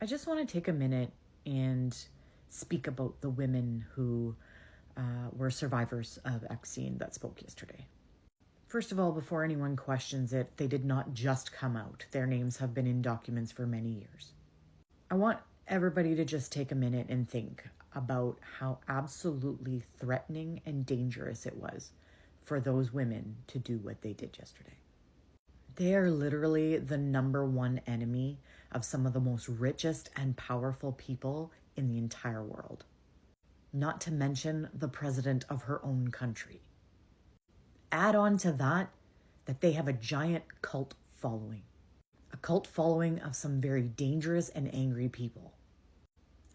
I just want to take a minute and speak about the women who were survivors of Epstein that spoke yesterday. First of all, before anyone questions it, they did not just come out. Their names have been in documents for many years. I want everybody to just take a minute and think about how absolutely threatening and dangerous it was for those women to do what they did yesterday. They are literally the number one enemy of some of the most richest and powerful people in the entire world. Not to mention the president of her own country. Add on to that they have a giant cult following. A cult following of some very dangerous and angry people.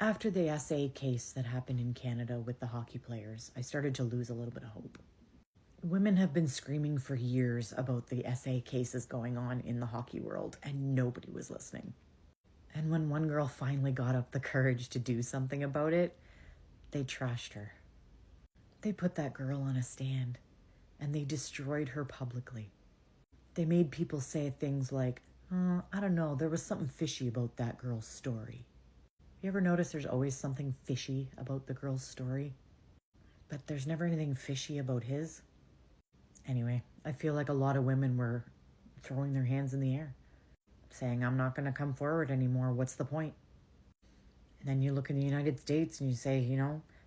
After the SA case that happened in Canada with the hockey players, I started to lose a little bit of hope. Women have been screaming for years about the SA cases going on in the hockey world, and nobody was listening. And when one girl finally got up the courage to do something about it, they trashed her. They put that girl on a stand, and they destroyed her publicly. They made people say things like, I don't know, there was something fishy about that girl's story. You ever notice there's always something fishy about the girl's story? But there's never anything fishy about his? Anyway, I feel like a lot of women were throwing their hands in the air, saying, I'm not going to come forward anymore. What's the point? And then you look in the United States and you say,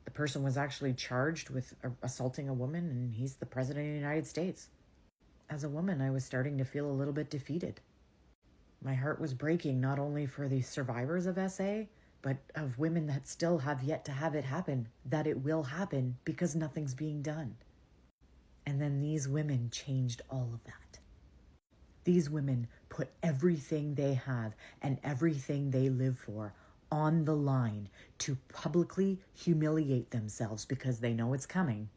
the person was actually charged with assaulting a woman, and he's the president of the United States. As a woman, I was starting to feel a little bit defeated. My heart was breaking, not only for the survivors of SA, but of women that still have yet to have it happen, that it will happen because nothing's being done. And then these women changed all of that. These women put everything they have and everything they live for on the line to publicly humiliate themselves because they know it's coming.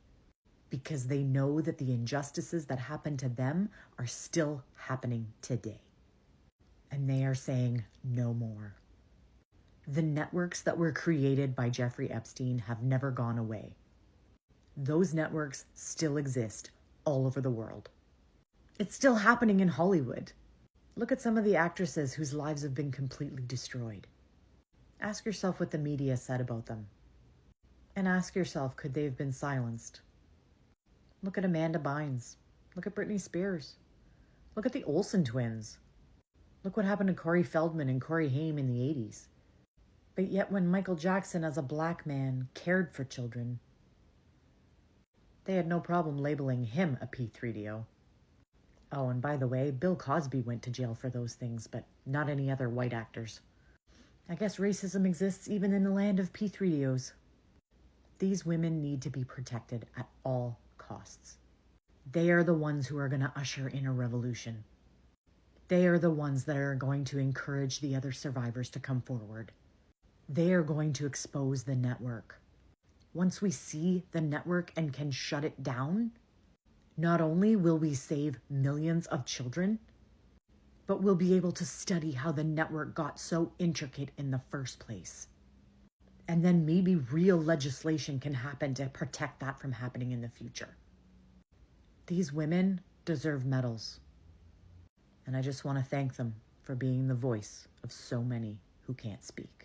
Because they know that the injustices that happen to them are still happening today. And they are saying no more. The networks that were created by Jeffrey Epstein have never gone away. Those networks still exist all over the world. It's still happening in Hollywood. Look at some of the actresses whose lives have been completely destroyed. Ask yourself what the media said about them. And ask yourself, could they have been silenced? Look at Amanda Bynes. Look at Britney Spears. Look at the Olsen twins. Look what happened to Corey Feldman and Corey Haim in the 80s. But yet when Michael Jackson, as a black man, cared for children, they had no problem labeling him a P3DO. Oh, and by the way, Bill Cosby went to jail for those things, but not any other white actors. I guess racism exists even in the land of P3DOs. These women need to be protected at all costs. They are the ones who are going to usher in a revolution. They are the ones that are going to encourage the other survivors to come forward. They are going to expose the network. Once we see the network and can shut it down, not only will we save millions of children, but we'll be able to study how the network got so intricate in the first place. And then maybe real legislation can happen to protect that from happening in the future. These women deserve medals. And I just want to thank them for being the voice of so many who can't speak.